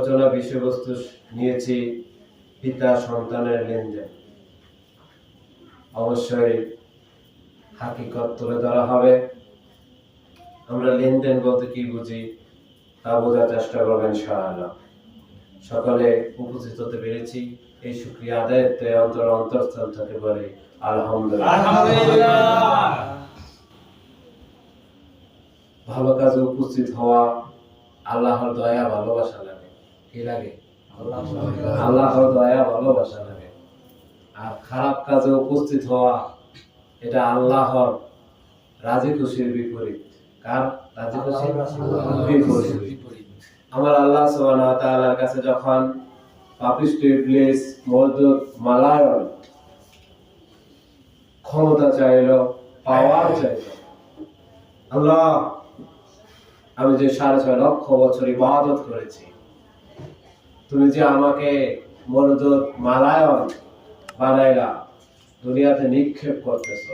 আলোচনা বিষয়বস্তু নিয়েছি পিতা সন্তানের লেনদেন। অবশ্যই হাকিকত তুলে ধরা হবে। আমরা লেনদেন বলতে কি বুঝি তা বোঝার চেষ্টা করবেন ইনশাআল্লাহ। সকলে উপস্থিত হতে পেরেছি, এই শুকরিয়া আদায়তে অন্তরস্থল থেকে বলে আলহামদুলিল্লাহ। ভালো কাজে উপস্থিত হওয়া আল্লাহর দয়া ভালোবাসা লাগে। কি লাগে? আল্লাহর দয়া ভালোবাসা লাগে। আর খারাপ কাজে উপস্থিত হওয়া এটা আল্লাহর রাজি খুশির বিপরীত। কার রাজি খুশি? বিপরীত। আমার আল্লাহ সুবহানাহু ওয়া তাআলার কাছে যখন পাপিষ্ঠ ইবলিস মরদুদ মালায়ন ক্ষমতা চাইলো, পাওয়ার চাইলো, আল্লাহ আমি যে 6.5 লক্ষ বছর ইবাদত করেছি, তুমি যে আমাকে মরদুদ মালায়ন বানাইলা, দুনিয়াতে নিক্ষেপ করতেছ,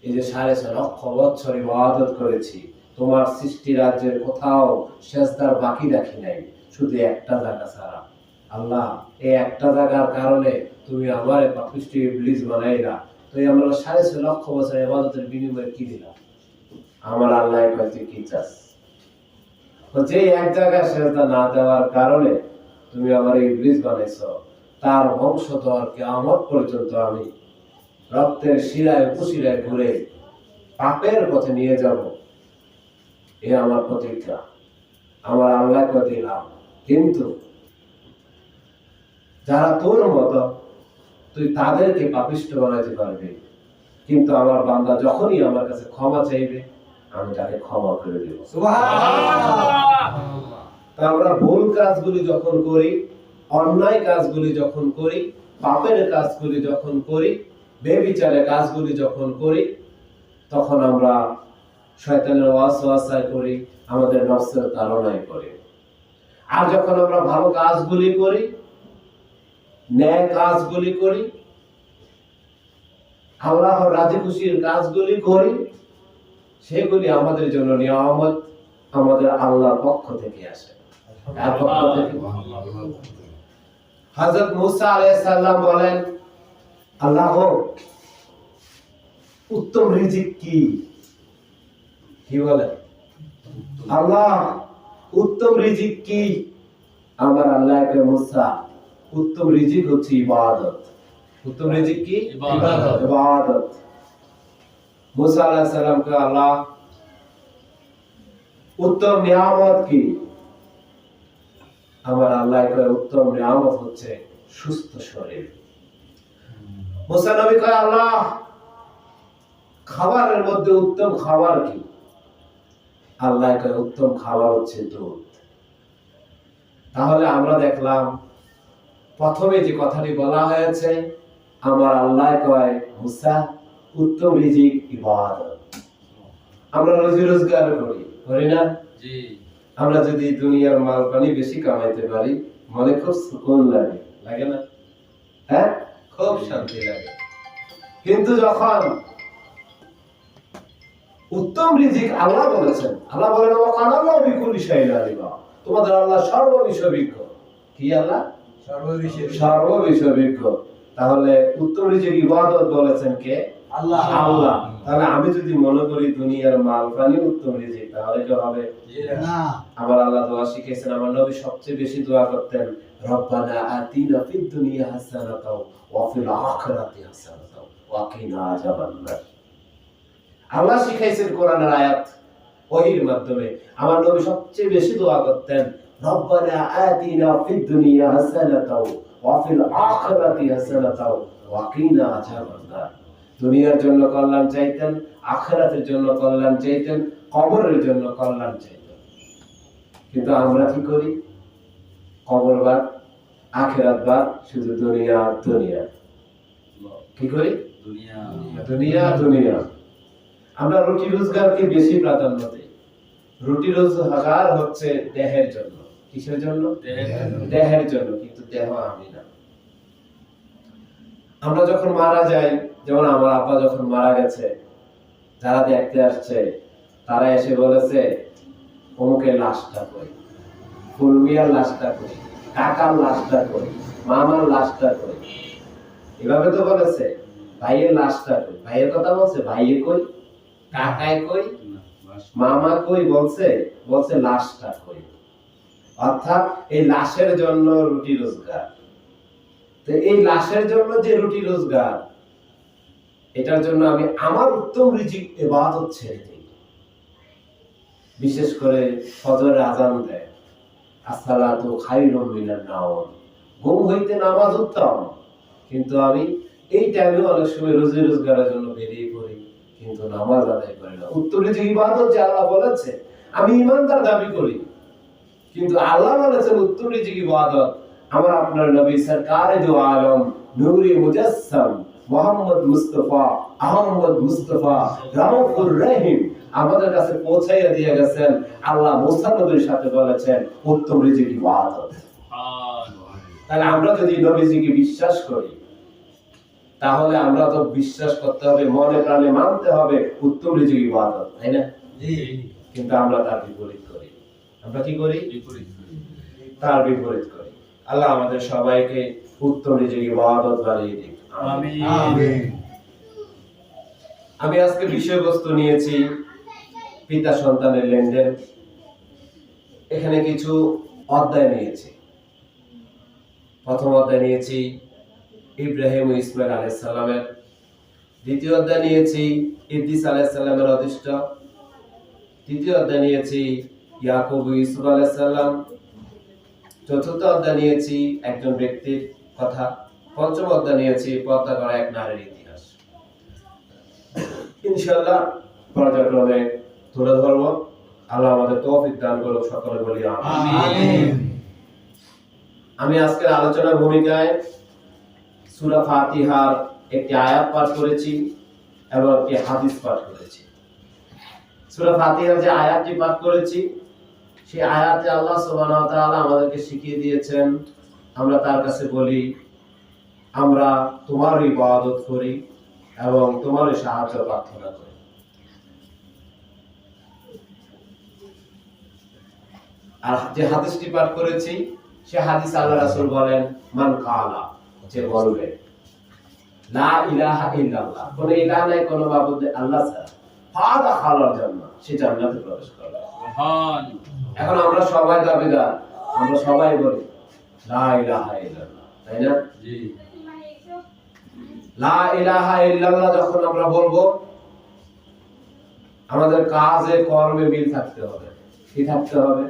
এই যে 6.5 লক্ষ বছর ইবাদত করেছি, তোমার সৃষ্টি রাজ্যের কোথাও সেজদার বাকি রাখি নাই, শুধু একটা জায়গা ছাড়া। আল্লাহ এই একটা জায়গার কারণে তুমি আমারে পাপিষ্ঠ ইবলিস বানাইলা, তো আমরা 6.5 লক্ষ বছর ইবাদতের বিনিময়ে কি দিলাম? আমার আল্লাহ কইতে কি চাস? বলছে এক জায়গায় সেজদা না দেওয়ার কারণে তুমি আমার ইবলিস বানাইছো, তার বংশধর কিয়ামত পর্যন্ত আমি রক্তের শিরায় উপশিরায় ঘুরে পাপের পথে নিয়ে যাব, এ আমার প্রতিজ্ঞা। আমার আল্লাহকে দিলাম, কিন্তু যারা তোর মতো তুই তাদেরকে পাপিষ্ঠ বানাইতে পারবি, কিন্তু আমার বান্দা যখনই আমার কাছে ক্ষমা চাইবে আমি তাকে ক্ষমা করে দেব। তা আমরা ভুল কাজগুলি যখন করি, অন্যায় কাজগুলি যখন করি, পাপের কাজগুলি যখন করি, বেবিচারের কাজগুলি যখন করি, তখন আমরা শয়তানের ওয়াসওয়াসায় করি, আমাদের নফসের তাড়নায় করি। আর যখন আমরা ভালো কাজগুলি করি, ন্যায় কাজগুলি করি, আল্লাহর রাজি খুশির কাজগুলি করি, সেগুলি আমাদের জন্য নিয়ামত, আমাদের আল্লাহর পক্ষ থেকে আসে। কার পক্ষ থেকে? হযরত মুসা আলাইহিস সালাম বলেন, আল্লাহ উত্তম রিজিক কি? কি বলেন? আল্লাহ উত্তম রিজিক কি? আমার আল্লাহকে মুসা, উত্তম রিজিক হচ্ছে ইবাদত। উত্তম রিজিক কি? ইবাদত। মুসা আলাইহিস সালামকে আল্লাহ উত্তম নিয়ামত কি? আমার আল্লাহকে উত্তম নিয়ামত হচ্ছে সুস্থ শরীর। মুসা নবী কয়, আল্লাহ খাবারের মধ্যে উত্তম খাবার কি? আল্লাহ কয় উত্তম খাবার হচ্ছে দুধ। তাহলে আমরা দেখলাম প্রথমে যে কথাটি বলা হয়েছে, আমার আল্লাহ কয় মুসা উত্তম রিজিক ইবাদত। আমরা রুজি রোজগার করি না? জি। আমরা যদি দুনিয়ার মাল পানি বেশি কামাইতে পারি, মনে খুব সুকুন লাগে, লাগে না? হ্যাঁ, খুব শান্তি লাগে। কিন্তু যখন উত্তম রিজিক আল্লাহ বলেছেন, আল্লাহ বলেন ওয়াকানাল্লাহু বিকুল্লি শাইইন আলিমা, তোমাদের আল্লাহ সর্ববিষয় বিজ্ঞ। কি আল্লাহ? সর্ববিষয় বিজ্ঞ। তাহলে উত্তম রিজিক ইবাদত বলেছেন কে? আল্লাহ। আল্লাহ। তাহলে আমি যদি মনে করি দুনিয়ার মাল পানি উত্তম রিজিক, তাহলে কি হবে? না। আমার আল্লাহ দোয়া শিখিয়েছেন, আমার নবী সবচেয়ে বেশি দোয়া করতেন, রব্বানা আতিনা ফিদ দুনিয়া হাসানাতাও ওয়া ফিল আখিরাতি হাসানাতাও ওয়া কিনা আযাবান্নার। আল্লাহ শিখাইছেন কোরআনের আয়াত ওহীর মাধ্যমে। আমার নবী সবচেয়ে বেশি দোয়া করতেন, রব্বানা আতিনা ফিদ দুনিয়া হাসানাতাও ওয়া ফিল আখিরাতি হাসানাতাও ওয়া কিনা আযাবান্নার। দুনিয়ার জন্য কল্যাণ চাইতেন, আখিরাতের জন্য কল্যাণ চাইতেন, কবরের জন্য কল্যাণ চাইতেন। কিন্তু আমরা কি করি? কবরবাদ, আখিরাতবাদ, শুধু দুনিয়া দুনিয়া। কি করি? দুনিয়া দুনিয়া দুনিয়া। আমরা রুটি রোজগারকে বেশি প্রাধান্য দেই। রুটি রোজগার হচ্ছে দেহের জন্য। কিসের জন্য? দেহের জন্য, কিন্তু দেহ আমি না। আমরা যখন মারা যাই, যেমন আমার আব্বা যখন মারা গেছে, যারা দেখতে আসছে তারা এসে বলেছে অমুকের লাশটা কই। ফুলমিয়ার লাশটা করি, কাকার লাশটা করি, মামার লাশটা করি, এভাবে তো বলেছে। ভাইয়ের লাশটা কই, ভাইয়ের কথা বলছে, ভাইয়ে কই, কাকায় কই, মামা কই, বলছে বলছে লাশটা কই। অর্থাৎ এই লাশের জন্য রুটি রোজগার। তো এই লাশের জন্য যে রুটি রোজগার, এটার জন্য আমি আমার উত্তম রিজিক ইবাদত ছেড়ে দিই। বিশেষ করে ফজরের আযান দেয়, আসসালাতু খায়রুম মিনান নাওম, ঘুম হইতে নামাজ উত্তম, কিন্তু আমি এই টাইমে অনেক সময় রুজি রোজগারের জন্য বেরিয়ে পড়ি, কিন্তু নামাজ আদায় করি না। উত্তম রিজিক ইবাদত যে আল্লাহ বলেছে, আমি ইমানদার দাবি করি, কিন্তু আল্লাহ বলেছেন উত্তম রিজিক ইবাদত আমার আপনার নবী সরকারে দু আলম নূরে মুজাসসাম মুহাম্মদ মুস্তাফা আহমদ মুস্তাফা রাউফুর রহিম আমাদের কাছে পৌঁছাইয়া দিয়ে গেছেন। আল্লাহ মুসা নবীর সাথে বলেছেন উত্তম রিজিক ইবাদত। তাহলে আমরা যদি নবীজিকে বিশ্বাস করি, তাহলে আমরা তো বিশ্বাস করতে হবে, মনে প্রাণে মানতে হবে উত্তম রিজিক ইবাদত, তাই না? কিন্তু আমরা তার বিপরীত করি। আমরা কি করি? তার বিপরীত করি। আল্লাহ আমাদের সবাইকে উত্তম রিজিক ইবাদত বানিয়ে দিক। আমিন। আমি আজকে বিষয়বস্তু নিয়েছি পিতা সন্তানের লেনদেন। এখানে কিছু অধ্যায় নিয়েছি। প্রথম অধ্যায় নিয়েছি ইব্রাহিম ও ইসমাইল আলাইহিস সালামের, দ্বিতীয় অধ্যায় নিয়েছি ইদ্রিস আলাইহিস সালামের অদৃষ্ট, তৃতীয় অধ্যায় নিয়েছি ইয়াকুব ও ইউসুফ আলাইহিস সালাম, চতুর্থ অধ্যায় নিয়েছি একজন ব্যক্তির কথা, পঞ্চম অধ্যায় নিয়েছি পর্দা করা এক নারীর ইতিহাস। ইনশাআল্লাহ পর্যায়ক্রমে তুলে ধরব। আল্লাহ আমাদের তৌফিক দান করুক, সকলে বলি আমিন। আমি আজকের আলোচনার ভূমিকায় সূরা ফাতিহার একটি আয়াত পাঠ করেছি এবং একটি হাদিস পাঠ করেছি। সূরা ফাতিহার যে আয়াতটি পাঠ করেছি, সেই আয়াতে আল্লাহ সুবহানাহু ওয়া তাআলা আমাদেরকে শিখিয়ে দিয়েছেন, আমরা তার কাছে বলি আমরা তোমার ইবাদত করি এবং তোমার সাহায্য প্রার্থনা করি। আর যে হাদিসটি পাঠ করেছি, সে হাদিস আল্লাহ রাসূল বলেন মান কালা, যে বলবে লা ইলাহা ইল্লাল্লাহ, কোন ইলাহ নাই, কোন মাবুদ আল্লাহ ছাড়া, ফাদা খালাল জান্নাহ, সে জান্নাতে প্রবেশ করবে। সুবহান। এখন আমরা সবাই দাবিদার, আমরা সবাই বলি লা ইলাহা ইল্লাল্লাহ, তাই না? জি। লা ইলাহা ইল্লাল্লাহ যখন আমরা বলবো, আমাদের কাজে কর্মে মিল থাকতে হবে। কি থাকতে হবে?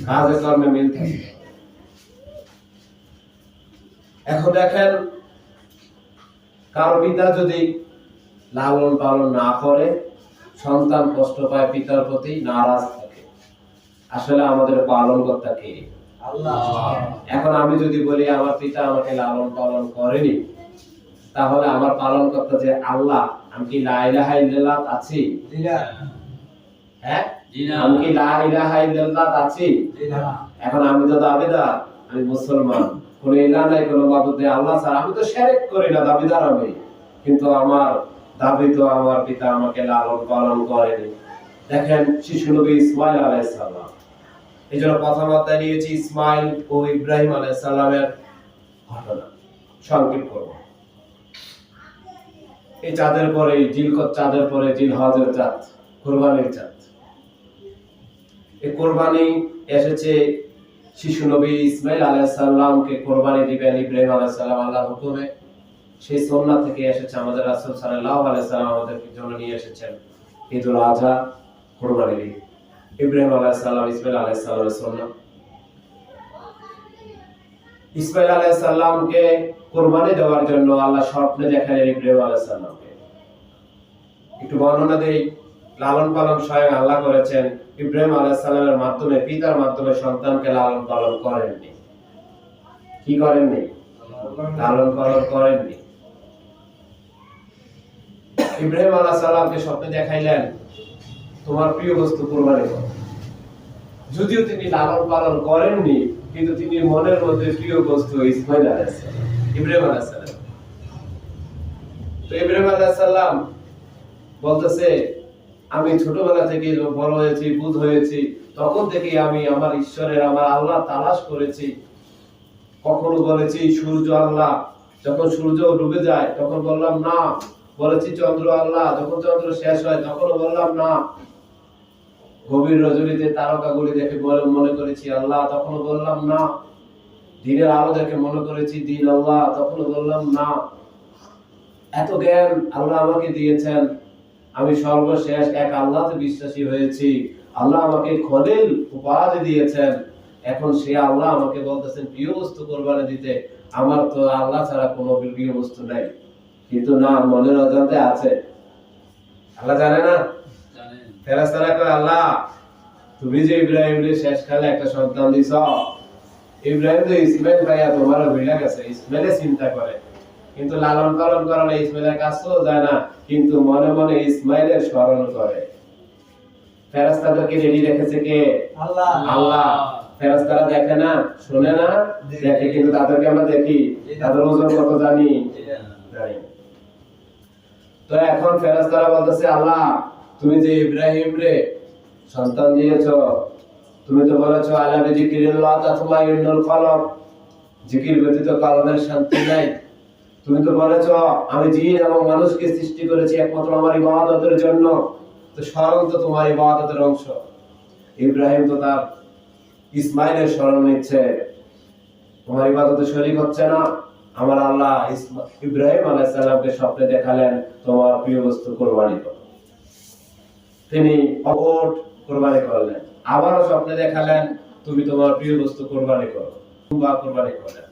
কাজে কর্মে মিল থাকতে হবে। এখন দেখেন, কারো পিতা যদি লালন পালন না করে, সন্তান কষ্ট পায়, পিতার প্রতি নারাজ থাকে, আসলে আমাদের পালন কর্তা কে? আল্লাহ। এখন আমি যদি বলি আমার পিতা আমাকে লালন পালন করেনি, তাহলে আমার পালন কর্তা যে আল্লাহ, আমি কি লা ইলাহা ইল্লাল্লাহ আছি? হ্যাঁ, আমি কি লা ইলাহা ইল্লাল্লাহ আছি? এখন আমি তো দাবিদার, আমি মুসলমান, কোন ইলাহ নাই, কোন মাবুদ নেই আল্লাহ ছাড়া, আমি তো শিরক করি না, দাবিদার আমি, কিন্তু আমার দাবি তো আমার পিতা আমাকে লালন পালন করেনি। দেখেন শিশু নবী ইসমাইল আলাইহিস সালাম, এইজন্য প্রথম অধ্যায় নিয়েছি ইসমাইল ও ইব্রাহিম আলাইহিস সালামের ঘটনা, সংক্ষেপ করব। এই চাঁদের পরে, জিলকত চাঁদের পরে জিলহজের চাঁদ, কুরবানির চাঁদ। এই কুরবানি এসেছে শিশু নবী ইসমাইল আলাইহিস সালামকে কুরবানি দিবেন ইব্রাহিম আলাইহিস সালাম আল্লাহর হুকুমে। সেই সুন্নাহ থেকে এসেছে, আমাদের রাসূল সাল্লাল্লাহু আলাইহি সাল্লাম আমাদের জন্য নিয়ে এসেছেন ঈদুল আযহা, কুরবানির ঈদ। ইব্রাহিম আলাইহিস সালাম, ইসমাইল আলাইহিস সালামের সুন্নাহ। ইসমাইল আলাইহিস সালামকে কুরবানি দেওয়ার জন্য আল্লাহ স্বপ্নে দেখালেন ইব্রাহিম আলাইহিস সালামকে। একটু বর্ণনা দেই। লালন পালন স্বয়ং আল্লাহ করেছেন, ইব্রাহিম আলাইহিস সালামের মাধ্যমে, পিতার মাধ্যমে সন্তানকে লালন পালন করেননি। কি করেননি? লালন পালন করেননি। ইব্রাহিম আলাইহিস সালামকে স্বপ্নে দেখাইলেন তোমার প্রিয় বস্তু কুরবানি করো। যদিও তিনি লালন পালন করেননি, কিন্তু তিনি মনের মধ্যে প্রিয় বস্তু ইসমাইল আলাইহিস সালাম, ইব্রাহিম আলাইহিস সালাম। তো ইব্রাহিম আলাইহিস সালাম বলতেছে আমি ছোটবেলা থেকে বড় হয়েছি, বুঝ হয়েছি, তখন থেকে আমি আমার ঈশ্বরের, আমার আল্লাহ তালাশ করেছি। কখনো বলেছি সূর্য আল্লাহ, যখন সূর্য ডুবে যায় তখন বললাম না। বলেছি চন্দ্র আল্লাহ, যখন চন্দ্র শেষ হয় তখনও বললাম না। গভীর রজনীতে তারকাগুলি দেখে মনে করেছি আল্লাহ, তখনও বললাম না। দিনের আলো দেখে মনে করেছি দিন আল্লাহ, তখনও বললাম না। এত জ্ঞান আল্লাহ আমাকে দিয়েছেন, আমি সর্বশেষ এক আল্লাহতে বিশ্বাসী হয়েছি। আল্লাহ আমাকে খলিল উপাধি দিয়েছেন। এখন সে আল্লাহ আমাকে বলতেছেন প্রিয় বস্তু কোরবানি দিতে। আমার তো আল্লাহ ছাড়া কোনো প্রিয় বস্তু নাই, কিন্তু না, মনের অজান্তে আছে। আল্লাহ জানে না? ফেরেশতারা কয় আল্লাহ, তুমি যে ইব্রাহিমের শেষকালে একটা সন্তান দিছ, ইব্রাহিম তো ইসমাইল ভাইয়া তোমার ভিড়া গেছে, ইসমাইলের চিন্তা করে, কিন্তু লালন পালন করানো ইসমাইলের কাছেও যায় না, কিন্তু মনে মনে ইসমাইলের স্মরণ করে। ফেরেশতাদেরকে রেডি রেখেছে কে? আল্লাহ। আল্লাহ। ফেরেশতারা দেখে না, শুনে না, দেখে, কিন্তু তাদেরকে আমরা দেখি, তাদের ওজন কত জানি? জানি। তো এখন ফেরেশতারা বলতেছে আল্লাহ, তুমি যে ইব্রাহিম রে সন্তান দিয়েছো, তুমি তো বলেছো আলা বিযিকিরিল্লাহ তাতমাইন্নুল কলব, জিকির ব্যতীত কলবের শান্তি নাই। তুমি তো বলেছো আমি জিন এবং মানুষকে সৃষ্টি করেছি একমাত্র আমার ইবাদতের জন্য, তো স্মরণ তো তোমার ইবাদতের অংশ। ইব্রাহিম তো তার ইসমাইলের স্মরণ নিচ্ছে, তোমার ইবাদতে শরীক হচ্ছে না। আমার আল্লাহ ইব্রাহিম আলাইহিস সালামকে স্বপ্নে দেখালেন তোমার প্রিয় বস্তু কুরবানি করো। তিনি অবট কুরবানি করলেন। আবারও স্বপ্নে দেখালেন তুমি তোমার প্রিয় বস্তু কুরবানি করো, বা কুরবানি করলেন।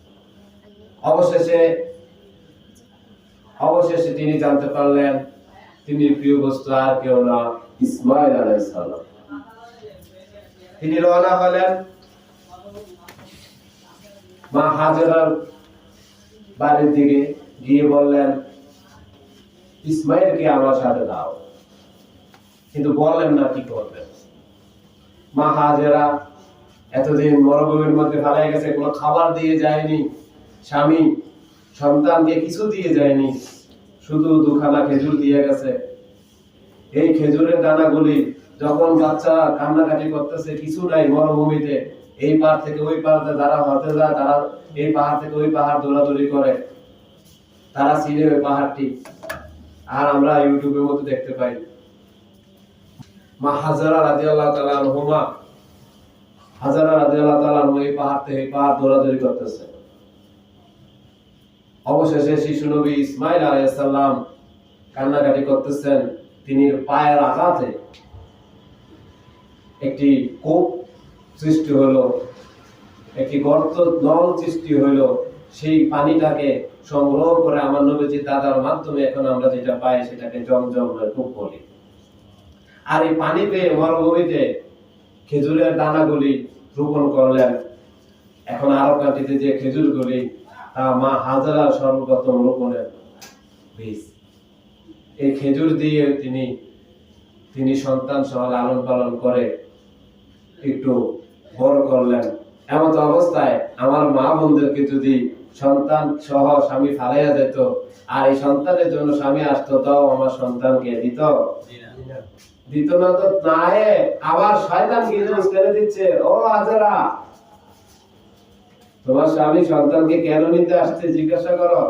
অবশেষে তিনি জানতে পারলেন তিনি প্রিয় বস্তু আর কেউ না, ইসমাইল আলাইহিস সালাম। তিনি রওনা হলেন মা হাজেরার বাড়ির দিকে, গিয়ে বললেন ইসমাইলকে আমার সাথে দাও, কিন্তু বললেন না কি করবেন। মা হাজেরা এতদিন মরুভূমির মধ্যে ফেলাই গেছে, কোনো খাবার দিয়ে যায়নি, স্বামী সন্তানকে কিছু দিয়ে যায়নি, শুধু দুখানা খেজুর দিয়ে গেছে। এই খেজুরের দানাগুলি যখন বাচ্চা কান্নাকাটি করতেছে, কিছু নাই মরুভূমিতে, এই পাহাড় থেকে ওই পাহাড়ে যারা হতে যায়, তারা এই পাহাড় থেকে ওই পাহাড় দৌড়াদৌড়ি করে, তারা চিনে ওই পাহাড়টি, আর আমরা ইউটিউবের মধ্যে দেখতে পাই। মা হাজারা রাদিয়াল্লাহু তাআলা আনহুমা, হাজারা রাদিয়াল্লাহু তাআলা আনহু এই পাহাড় থেকে এই পাহাড় দৌড়াদৌড়ি করতেছে। অবশেষে শিশু নবী ইসমাইল আলাইহিস সালাম কান্নাকাটি করতেছেন। তিনি পায়ের আঘাতে একটি কূপ সৃষ্টি হলো, একটি গর্ত নল সৃষ্টি হলো। সেই পানিটাকে সংগ্রহ করে আমার নবীজির দাদার মাধ্যমে এখন আমরা যেটা পাই সেটাকে জমজমের কূপ বলি। আর এই পানি পেয়ে মরুভূমিতে খেজুরের দানাগুলি রোপণ করলেন। এখন আরব কান্ট্রিতে যে খেজুরগুলি, তা মা হাজারা সর্বপ্রথম রোপণের বীজ। এই খেজুর দিয়ে তিনি সন্তান সহ লালন পালন করে একটু বড় করলেন। এমন অবস্থায় আমার মা বোনদেরকে যদি সন্তান সহ স্বামী ফালাইয়া যেত, আর এই সন্তানের জন্য স্বামী আসতো, তাও আমার সন্তানকে দিত না। তো নাই, আবার শয়তান গিয়ে ছেড়ে দিচ্ছে, ও হাজারা তোমার স্বামী সন্তানকে কেন নিতে আসছে জিজ্ঞাসা করো।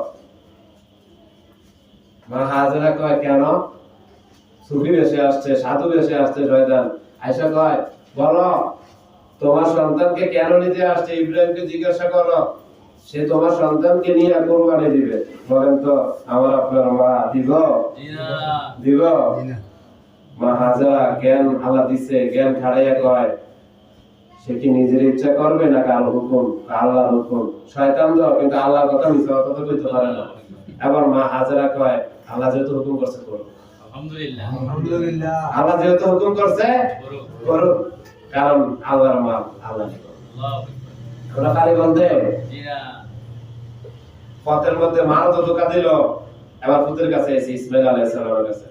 মা হাজারা কয় কেন? সুফি বেশে আসছে, সাধু বেশে আসছে শয়তান। আয়েশা কয় বলো তোমার সন্তানকে কেন নিতে আসছে, ইব্রাহিমকে জিজ্ঞাসা করো, সে তোমার সন্তানকে নিয়ে কুরবানি দিবে। বলেন তো আমার আপনার মা দিব? মা হাজারা জ্ঞান আল্লাহ দিচ্ছে, জ্ঞান ছাড়াইয়া কয় সে কি নিজের ইচ্ছা করবে না কারো হুকুম? আল্লাহর হুকুম। শয়তান তো, কিন্তু আল্লাহর কথা মিথ্যা কথা তো কইতে পারে না। এবার মা হাজারা কয় আল্লাহ যেহেতু হুকুম করছে করো, আলহামদুলিল্লাহ, আল্লাহ যেহেতু হুকুম করছে করো, কারণ আল্লাহর মা আল্লাহ। ওরা খালি বলতে পথের মধ্যে মারও তো ধোকা দিল। এবার পুত্রের কাছে এসে ইসমাইল আলাইহিস সালামের কাছে